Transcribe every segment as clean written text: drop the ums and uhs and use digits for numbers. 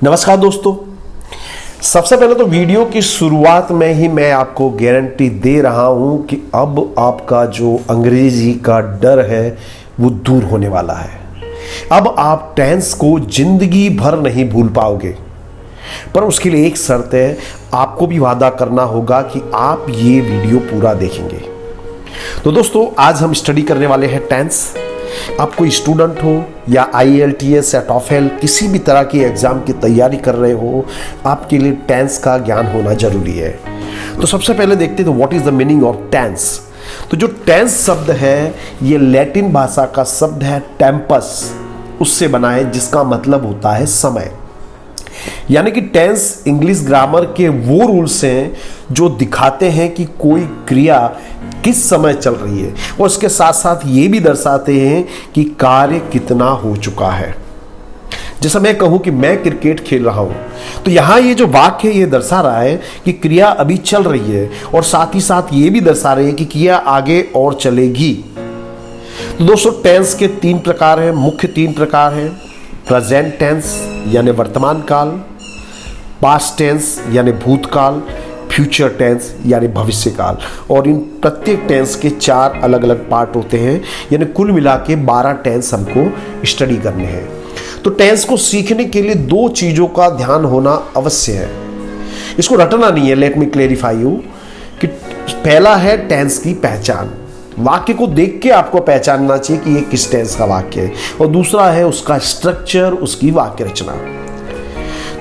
नमस्कार दोस्तों, सबसे पहले तो वीडियो की शुरुआत में ही मैं आपको गारंटी दे रहा हूं कि अब आपका जो अंग्रेजी का डर है वो दूर होने वाला है। अब आप टेंस को जिंदगी भर नहीं भूल पाओगे, पर उसके लिए एक शर्त है, आपको भी वादा करना होगा कि आप ये वीडियो पूरा देखेंगे। तो दोस्तों, आज हम स्टडी करने वाले हैं टेंस। आप कोई स्टूडेंट हो या IELTS या टॉफेल किसी भी तरह की एग्जाम की तैयारी कर रहे हो, आपके लिए टेंस का ज्ञान होना जरूरी है। तो सबसे पहले देखते हैं तो what is the meaning of tense. तो जो टेंस शब्द है ये लैटिन भाषा का शब्द है टेम्पस, उससे बना है, जिसका मतलब होता है समय। यानी कि टेंस इंग्लिश ग्रामर के वो रूल्स हैं जो दिखाते हैं कि कोई क्रिया किस समय चल रही है, और उसके साथ साथ ये भी दर्शाते हैं कि कार्य कितना हो चुका है। जैसा मैं कहूं कि मैं क्रिकेट खेल रहा हूं, तो यहां ये जो वाक्य ये दर्शा रहा है कि क्रिया अभी चल रही है, और साथ ही साथ ये भी दर्शा रही है कि क्रिया आगे और चलेगी। तो दोस्तों, टेंस के तीन प्रकार हैं, मुख्य तीन प्रकार हैं। प्रेजेंट टेंस यानी वर्तमान काल, पास्ट टेंस यानी भूतकाल, फ्यूचर टेंस यानी भविष्य काल। और इन प्रत्येक टेंस के चार अलग अलग पार्ट होते हैं, यानी कुल मिला के 12 टेंस हमको स्टडी करने हैं। तो टेंस को सीखने के लिए दो चीज़ों का ध्यान होना अवश्य है। इसको रटना नहीं है, लेट मी क्लेरिफाई यू कि पहला है टेंस की पहचान। वाक्य को देख के आपको पहचानना चाहिए कि ये किस टेंस का वाक्य है। और दूसरा है उसका स्ट्रक्चर, उसकी वाक्य रचना।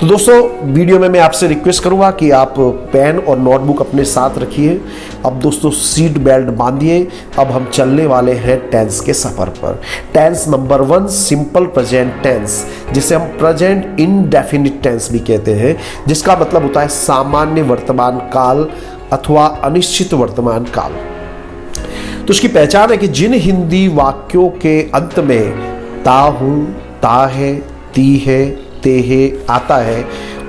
तो दोस्तों, वीडियो में मैं आपसे रिक्वेस्ट करूंगा कि आप पेन और नोटबुक अपने साथ रखिए। अब दोस्तों, सीट बेल्ट बांधिए। अब हम चलने वाले हैं टेंस के सफर पर। Tense number 1 simple present tense, जिसे हम प्रेजेंट इंडेफिनिट टेंस भी कहते हैं, जिसका मतलब होता है सामान्य वर्तमान काल अथवा अनिश्चित वर्तमान काल। तो उसकी पहचान है कि जिन हिंदी वाक्यों के अंत में ता हूं, ता है, ती है, ते है आता है,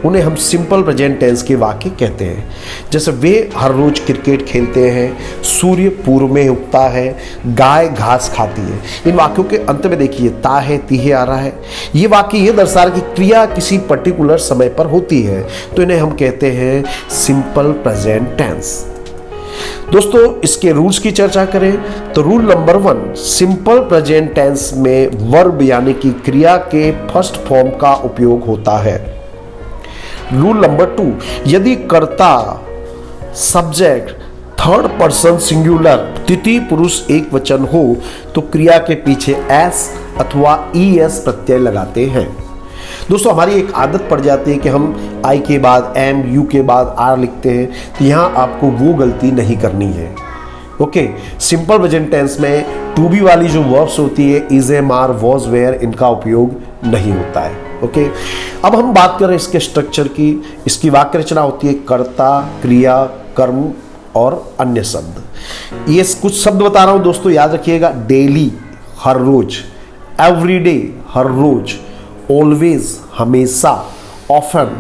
उन्हें हम सिंपल प्रेजेंट टेंस के वाक्य कहते हैं। जैसे वे हर रोज क्रिकेट खेलते हैं, सूर्य पूर्व में उगता है, गाय घास खाती है। इन वाक्यों के अंत में देखिए ता है, ती है आ रहा है। ये वाक्य ये दर्शा रहा है कि क्रिया किसी पर्टिकुलर समय पर होती है, तो इन्हें हम कहते हैं सिंपल प्रेजेंट टेंस। दोस्तों, इसके रूल्स की चर्चा करें तो rule number 1 simple present tense में वर्ब यानी कि क्रिया के फर्स्ट फॉर्म का उपयोग होता है। रूल नंबर 2, यदि कर्ता, सब्जेक्ट, थर्ड पर्सन सिंगुलर, तृतीय पुरुष एक वचन हो तो क्रिया के पीछे एस अथवा ES प्रत्यय लगाते हैं। दोस्तों, हमारी एक आदत पड़ जाती है कि हम आई के बाद एम, यू के बाद आर लिखते हैं, तो यहाँ आपको वो गलती नहीं करनी है। ओके, सिंपल प्रेजेंट टेंस में टू बी वाली जो वर्ब्स होती है is, am, are, was, were, इनका उपयोग नहीं होता है। ओके, अब हम बात करें इसके स्ट्रक्चर की। इसकी वाक्य रचना होती है कर्ता, क्रिया, कर्म और अन्य शब्द। ये कुछ शब्द बता रहा हूँ दोस्तों, याद रखिएगा। डेली हर रोज, एवरीडे हर रोज, ऑलवेज हमेशा, ऑफन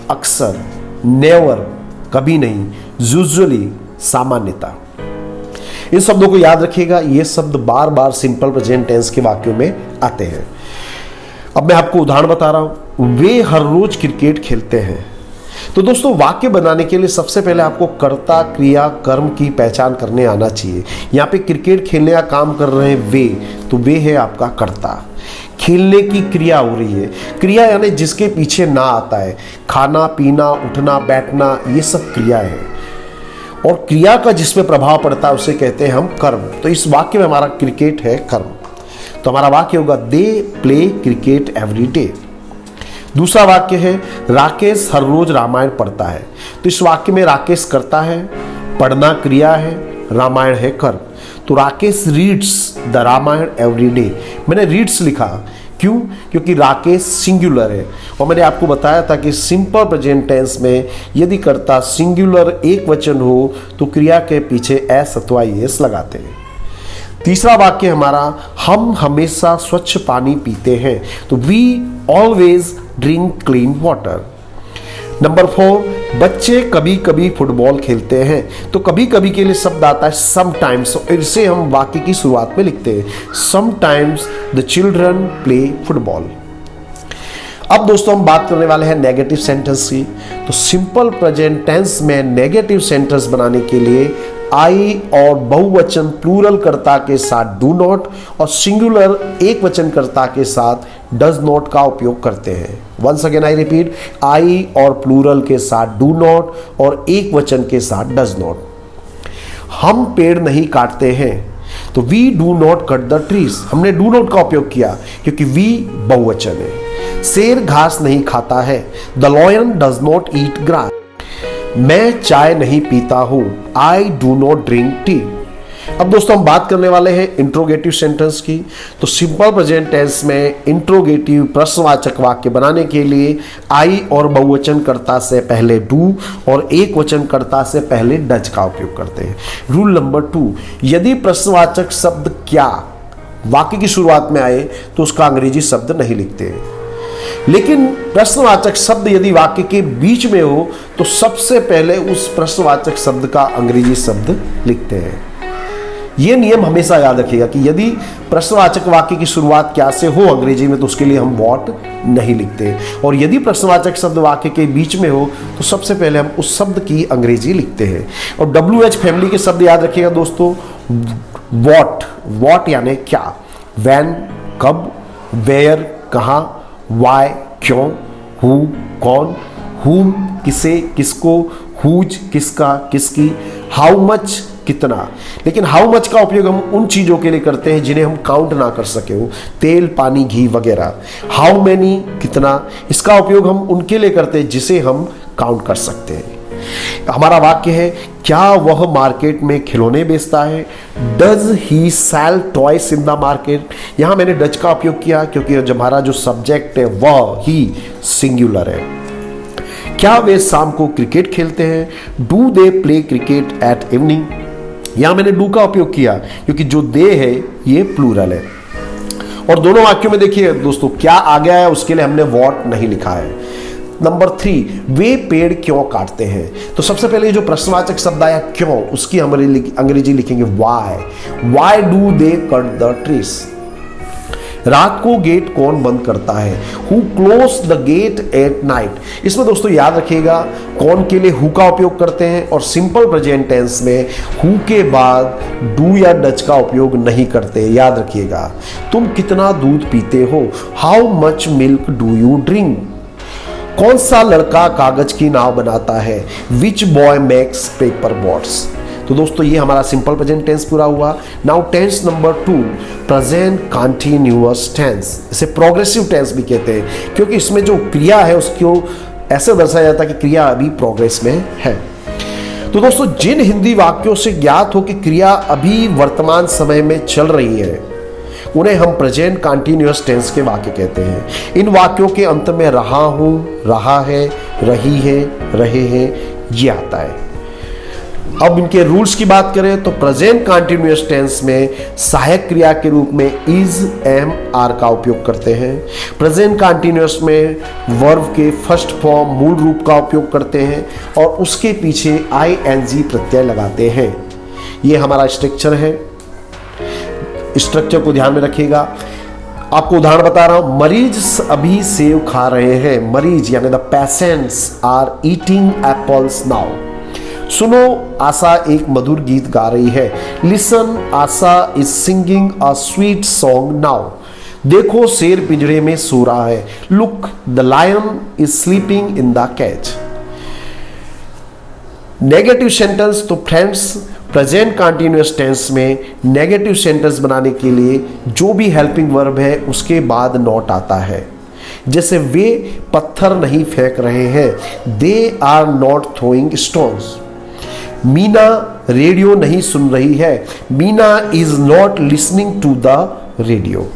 अक्सर, नेवर कभी नहीं, यूजुअली सामान्यता। इन शब्दों को याद रखिएगा, ये शब्द बार बार सिंपल प्रेजेंट टेंस के वाक्यों में आते हैं। अब मैं आपको उदाहरण बता रहा हूं। वे हर रोज क्रिकेट खेलते हैं। तो दोस्तों, वाक्य बनाने के लिए सबसे पहले आपको कर्ता, क्रिया, कर्म की पहचान करने आना चाहिए। यहाँ पे क्रिकेट खेलने का काम कर रहे हैं वे, तो वे है आपका कर्ता। खेलने की क्रिया हो रही है, क्रिया यानी जिसके पीछे ना आता है। खाना, पीना, उठना, बैठना, ये सब क्रिया है। और क्रिया का जिसमें प्रभाव पड़ता है उसे कहते हैं हम कर्म। तो इस वाक्य में हमारा क्रिकेट है कर्म, तो हमारा वाक्य होगा they play cricket every day. दूसरा वाक्य है राकेश हर रोज रामायण पढ़ता है। तो इस वाक्य में राकेश करता है, पढ़ना क्रिया है, रामायण है कर्म। तो Rakesh reads the Ramayana every day. मैंने रीड्स लिखा, क्यों? क्योंकि राकेश सिंगुलर है, और मैंने आपको बताया था कि सिंपल प्रेजेंट टेंस में यदि कर्ता सिंगुलर एक वचन हो तो क्रिया के पीछे एस अथवा ES लगाते हैं। तीसरा वाक्य हमारा हम हमेशा स्वच्छ पानी पीते हैं। तो we always drink clean water. Number 4, बच्चे कभी कभी फुटबॉल खेलते हैं। तो कभी कभी के लिए शब्द आता है समटाइम्स, इसे हम वाक्य की शुरुआत में लिखते हैं sometimes the children play football. अब दोस्तों हम बात करने वाले हैं नेगेटिव सेंटेंस की। तो सिंपल प्रेजेंट टेंस में नेगेटिव सेंटेंस बनाने के लिए आई और बहुवचन प्लूरल कर्ता के साथ डू नॉट और सिंगुलर एक वचन कर्ता के साथ डज नॉट का उपयोग करते हैं। वंस अगेन आई रिपीट, आई और प्लूरल के साथ डू नॉट और एक वचन के साथ डज नॉट। हम पेड़ नहीं काटते हैं, तो we do not cut the trees, हमने डू नॉट का उपयोग किया क्योंकि वी बहुवचन है। शेर घास नहीं खाता है, the lion does not eat grass. मैं चाय नहीं पीता हूं, I do not drink tea. अब दोस्तों हम बात करने वाले हैं इंट्रोगेटिव सेंटेंस की। तो सिंपल प्रेजेंट टेंस में इंट्रोगेटिव प्रश्नवाचक वाक्य बनाने के लिए आई और बहुवचन कर्ता से पहले डू और एक वचन कर्ता से पहले डज का उपयोग करते हैं। रूल नंबर 2, यदि प्रश्नवाचक शब्द क्या वाक्य की शुरुआत में आए तो उसका अंग्रेजी शब्द नहीं लिखते, लेकिन प्रश्नवाचक शब्द यदि वाक्य के बीच में हो तो सबसे पहले उस प्रश्नवाचक शब्द का अंग्रेजी शब्द लिखते हैं। यह नियम हमेशा याद रखिएगा कि यदि प्रश्नवाचक वाक्य की शुरुआत क्या से हो अंग्रेजी में तो उसके लिए हम व्हाट नहीं लिखते, और यदि प्रश्नवाचक शब्द वाक्य के बीच में हो तो सबसे पहले हम उस शब्द की अंग्रेजी लिखते हैं। और WH फैमिली के शब्द याद रखिएगा दोस्तों, व्हाट यानी क्या, व्हेन कब, वेयर कहां, वाई क्यों, हु कौन, हुम किसे किसको, हुज किसका किसकी, हाउ मच कितना। लेकिन हाउ मच का उपयोग हम उन चीजों के लिए करते हैं जिन्हें हम काउंट ना कर सके हो, तेल पानी घी वगैरह। हाउ मेनी कितना, इसका उपयोग हम उनके लिए करते हैं जिसे हम काउंट कर सकते हैं। हमारा वाक्य है, क्या वह मार्केट में खिलौने बेचता है, does he sell toys in the market. यहां मैंने डज का उपयोग किया क्योंकि जब हमारा जो सब्जेक्ट है वह ही सिंगुलर है। क्या वे शाम को क्रिकेट खेलते हैं, do they play cricket at evening. यहां मैंने डू का उपयोग किया क्योंकि जो दे है ये प्लूरल है। और दोनों वाक्यों में देखिए दोस्तों क्या आ गया है, उसके लिए हमने व्हाट नहीं लिखा है। नंबर 3, वे पेड़ क्यों काटते हैं। तो सबसे पहले जो प्रश्नवाचक शब्द आया क्यों, उसकी हम अंग्रेजी लिखेंगे why do they cut the trees. रात को गेट कौन बंद करता है, who close the gate at night. इसमें दोस्तों याद रखिएगा कौन के लिए हु का उपयोग करते हैं और सिंपल प्रेजेंट टेंस में हु के बाद डू या डज का उपयोग नहीं करते। याद रखिएगा। तुम कितना दूध पीते हो, how much milk do you drink. कौन सा लड़का कागज की नाव बनाता है, which boy makes paper boats. तो दोस्तों ये हमारा सिंपल प्रेजेंट टेंस पूरा हुआ। Now tense number 2, present continuous tense. इसे प्रोग्रेसिव टेंस भी कहते हैं क्योंकि इसमें जो क्रिया है उसको ऐसे दर्शाया जाता है कि क्रिया अभी प्रोग्रेस में है। तो दोस्तों जिन हिंदी वाक्यों से ज्ञात हो कि क्रिया अभी वर्तमान समय में चल रही है उन्हें हम प्रेजेंट कंटीन्यूअस टेंस के वाक्य कहते हैं। इन वाक्यों के अंत में रहा हूं, रहा है, रही है, रहे हैं ये आता है। अब इनके रूल्स की बात करें तो प्रेजेंट कंटीन्यूअस टेंस में सहायक क्रिया के रूप में इज, एम, आर का उपयोग करते हैं। प्रेजेंट कंटीन्यूअस में वर्ब के फर्स्ट फॉर्म मूल रूप का उपयोग करते हैं और उसके पीछे ING प्रत्यय लगाते हैं। ये हमारा स्ट्रक्चर है। स्ट्रक्चर को ध्यान में रखिएगा। आपको उदाहरण बता रहा हूं, मरीज अभी सेब खा रहे हैं। मरीज यानी the patients are eating apples now. सुनो, आशा एक मधुर गीत गा रही है। Listen, Asha is singing a sweet song now. देखो, शेर पिंजरे में सो रहा है। Look, the lion is sleeping in the cage. Negative sentence. तो फ्रेंड्स प्रेजेंट कंटीन्यूअस टेंस में नेगेटिव सेंटेंस बनाने के लिए जो भी हेल्पिंग वर्ब है उसके बाद नॉट आता है। जैसे वे पत्थर नहीं फेंक रहे हैं, they are not throwing stones. Meena radio नहीं सुन रही है, Meena is not listening to the radio.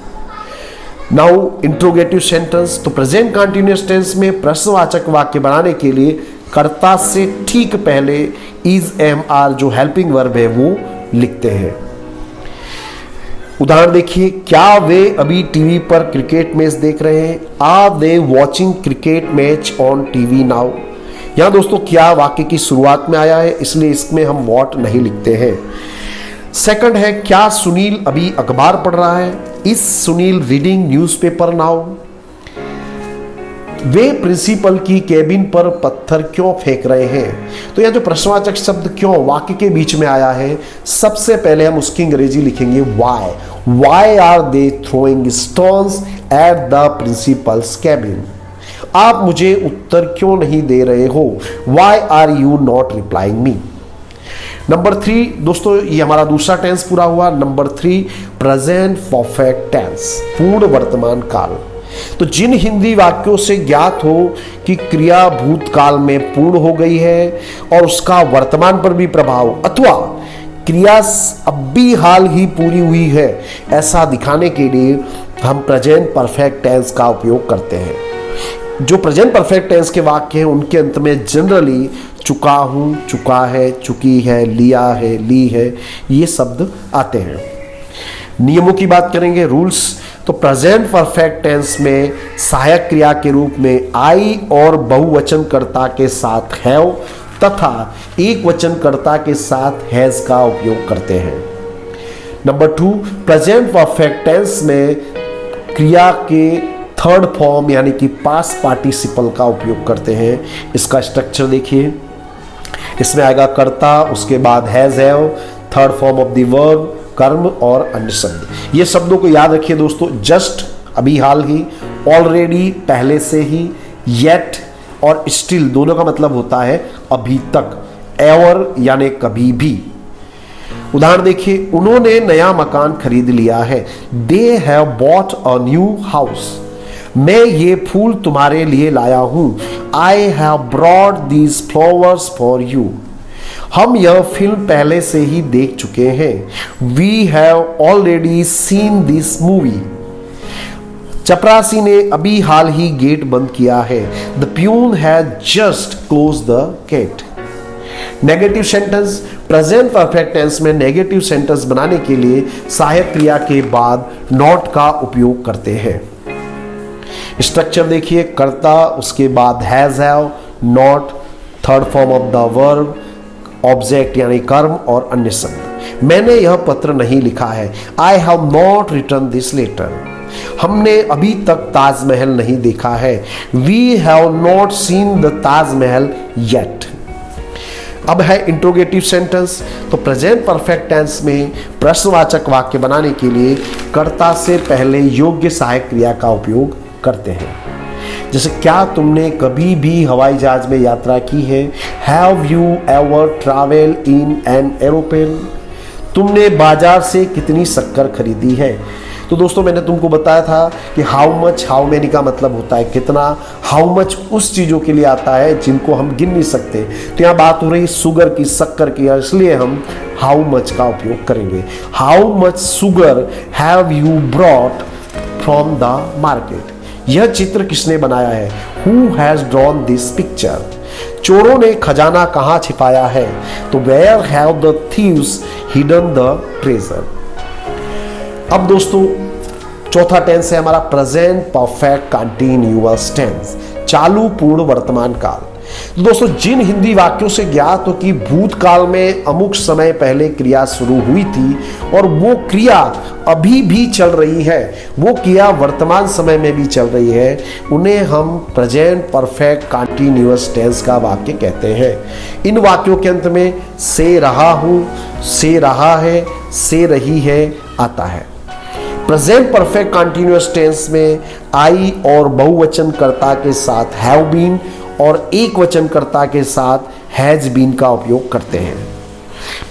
Now interrogative sentence. तो प्रेजेंट कंटीन्यूअस टेंस में प्रश्नवाचक वाक्य बनाने के लिए कर्ता से ठीक पहले इज, एम, आर जो हेल्पिंग वर्ब है वो लिखते हैं। उदाहरण देखिए, क्या वे अभी टीवी पर क्रिकेट मैच देख रहे हैं, are they watching cricket match on TV now. यहां दोस्तों क्या वाक्य की शुरुआत में आया है इसलिए इसमें हम व्हाट नहीं लिखते हैं। सेकंड है, क्या सुनील अभी अखबार पढ़ रहा है, is Sunil reading newspaper now. वे प्रिंसिपल की केबिन पर पत्थर क्यों फेंक रहे हैं? तो यह जो प्रश्नवाचक शब्द क्यों वाक्य के बीच में आया है, सबसे पहले हम उसकी अंग्रेजी लिखेंगे why are they throwing stones at the principal's cabin? आप मुझे उत्तर क्यों नहीं दे रहे हो? Why are you not replying me? Number 3 दोस्तों, ये हमारा दूसरा टेंस पूरा हुआ। नंबर 3 प्रेजेंट परफेक्ट टेंस, पूर्ण वर्तमान काल। तो जिन हिंदी वाक्यों से ज्ञात हो कि क्रिया भूतकाल में पूर्ण हो गई है और उसका वर्तमान पर भी प्रभाव, अथवा क्रिया अब भी हाल ही पूरी हुई है, ऐसा दिखाने के लिए हम प्रेजेंट परफेक्ट टेंस का उपयोग करते हैं। जो प्रेजेंट परफेक्ट टेंस के वाक्य हैं उनके अंत में जनरली चुका हूं, चुका है, चुकी है, लिया है, ली है, ये शब्द आते हैं। नियमों की बात करेंगे, रूल्स। तो प्रेजेंट परफेक्ट टेंस में सहायक क्रिया के रूप में आई और बहुवचनकर्ता के साथ हैव तथा एक वचनकर्ता के साथ हैज का उपयोग करते हैं। नंबर 2 प्रेजेंट परफेक्ट टेंस में क्रिया के थर्ड फॉर्म यानी कि पास्ट पार्टिसिपल का उपयोग करते हैं। इसका स्ट्रक्चर देखिए, इसमें आएगा कर्ता, उसके बाद has have, third form of the verb, कर्म और अन्य शब्द। ये शब्दों को याद रखिए दोस्तों। जस्ट अभी हाल ही, ऑलरेडी पहले से ही, येट और स्टिल दोनों का मतलब होता है अभी तक, एवर यानी कभी भी। उदाहरण देखिए, उन्होंने नया मकान खरीद लिया है। They have bought a new house. मैं ये फूल तुम्हारे लिए लाया हूं। I have brought these flowers for you. हम यह फिल्म पहले से ही देख चुके हैं। We have already seen this movie. चपरासी ने अभी हाल ही गेट बंद किया है। The peon has just close the gate. Negative sentence, present perfect tense में नेगेटिव सेंटेंस बनाने के लिए सहायक क्रिया के बाद नॉट का उपयोग करते हैं। स्ट्रक्चर देखिए, कर्ता, उसके बाद has have, not, third form of the verb, object यानी कर्म और अन्य शब्द। मैंने यह पत्र नहीं लिखा है। I have not written this letter. हमने अभी तक ताजमहल नहीं देखा है। We have not seen the Taj Mahal yet. अब है इंट्रोगेटिव सेंटेंस। तो प्रेजेंट परफेक्ट टेंस में प्रश्नवाचक वाक्य बनाने के लिए कर्ता से पहले योग्य सहायक क्रिया का उपयोग करते हैं। जैसे, क्या तुमने कभी भी हवाई जहाज में यात्रा की है? Have you ever travel in an aeroplane? तुमने बाजार से कितनी शक्कर खरीदी है? तो दोस्तों, मैंने तुमको बताया था कि हाउ मच, हाउ मेनी का मतलब होता है कितना। हाउ मच उस चीज़ों के लिए आता है जिनको हम गिन नहीं सकते। तो यहाँ बात हो रही शुगर की, शक्कर की, इसलिए हम हाउ मच का उपयोग करेंगे। How much sugar have you brought from the market? यह चित्र किसने बनाया है? Who has drawn this picture? चोरों ने खजाना कहाँ छिपाया है? तो where have the thieves hidden the treasure? अब दोस्तों, चौथा टेंस है हमारा प्रेजेंट परफेक्ट कंटीन्यूअस टेंस, चालू पूर्ण वर्तमान काल। तो दोस्तों, जिन हिंदी वाक्यों से ज्ञात हो कि भूतकाल में अमुक समय पहले क्रिया शुरू हुई थी और वो क्रिया अभी भी चल रही है, वो क्रिया वर्तमान समय में भी चल रही है, उन्हें हम प्रेजेंट परफेक्ट कंटीन्यूअस टेंस का वाक्य कहते हैं। इन वाक्यों के अंत में से रहा हूं, से रहा है, से रही है आता है। प्रेजेंट परफेक्ट कंटीन्यूअस टेंस में आई और बहुवचनकर्ता के साथ हैव बीन और एक वचनकर्ता के साथ हैज बीन का उपयोग करते हैं।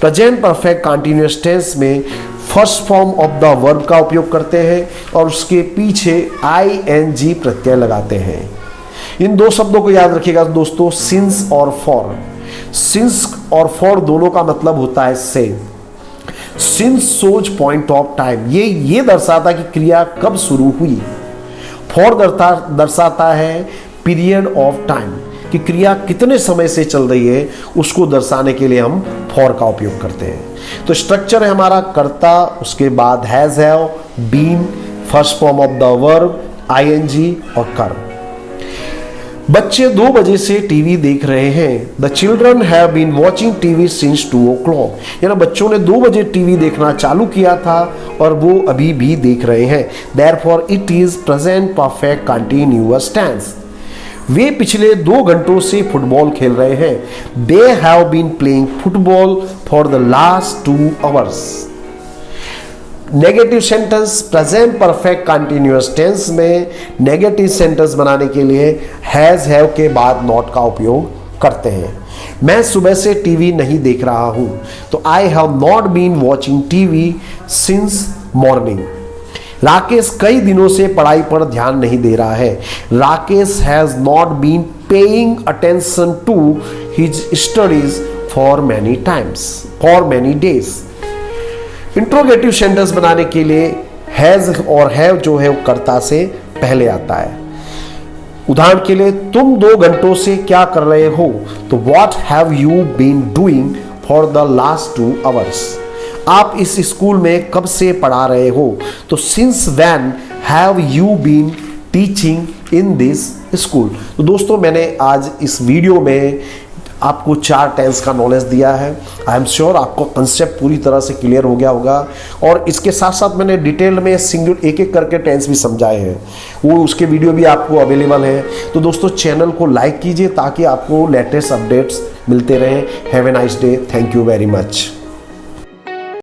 प्रेजेंट परफेक्ट कंटीन्यूअस टेंस में first form of the verb का उपयोग करते हैं और उसके पीछे ing प्रत्यय लगाते हैं। इन दो शब्दों को याद रखिएगा दोस्तों, सिंस और फॉर। सिंस और फॉर दोनों का मतलब होता है से। Since shows point of time, ये दर्शाता है कि क्रिया कब शुरू हुई। फॉर दर्शाता है पीरियड ऑफ टाइम, कि क्रिया कितने समय से चल रही है, उसको दर्शाने के लिए हम फॉर का उपयोग करते हैं। तो स्ट्रक्चर है हमारा कर्ता, उसके बाद has have, been, first form of the verb, ing और कर्म। बच्चे 2 बजे से टीवी देख रहे हैं। The children have been watching TV since 2 o'clock। यानी बच्चों ने 2 बजे टीवी देखना चालू किया था और वो अभी भी देख रहे हैं। Therefore it is present perfect continuous tense. वे पिछले 2 घंटों से फुटबॉल खेल रहे हैं। They have been playing football for the last 2 hours. Negative sentence present perfect continuous tense में नेगेटिव सेंटेंस बनाने के लिए हैज हैव के बाद नॉट का उपयोग करते हैं। मैं सुबह से टीवी नहीं देख रहा हूं, तो I have not been watching TV since morning. Rakesh कई दिनों से पढ़ाई पर ध्यान नहीं दे रहा है। Rakesh has not been paying attention to his studies for many days. Interrogative sentence बनाने के लिए हैज और हैव जो है वो कर्ता से पहले आता है। उदाहरण के लिए, तुम 2 घंटों से क्या कर रहे हो, तो what have you been doing for the last 2 hours. आप इस स्कूल में कब से पढ़ा रहे हो, तो since when have you been teaching in this school. तो दोस्तों, मैंने आज इस वीडियो में आपको 4 टेंस का नॉलेज दिया है। आई एम श्योर आपको कंसेप्ट पूरी तरह से क्लियर हो गया होगा, और इसके साथ साथ मैंने डिटेल में सिंगल एक करके टेंस भी समझाए हैं, वो उसके वीडियो भी आपको अवेलेबल है। तो दोस्तों, चैनल को लाइक कीजिए ताकि आपको लेटेस्ट अपडेट्स मिलते रहें। Have a nice day. Thank you very much.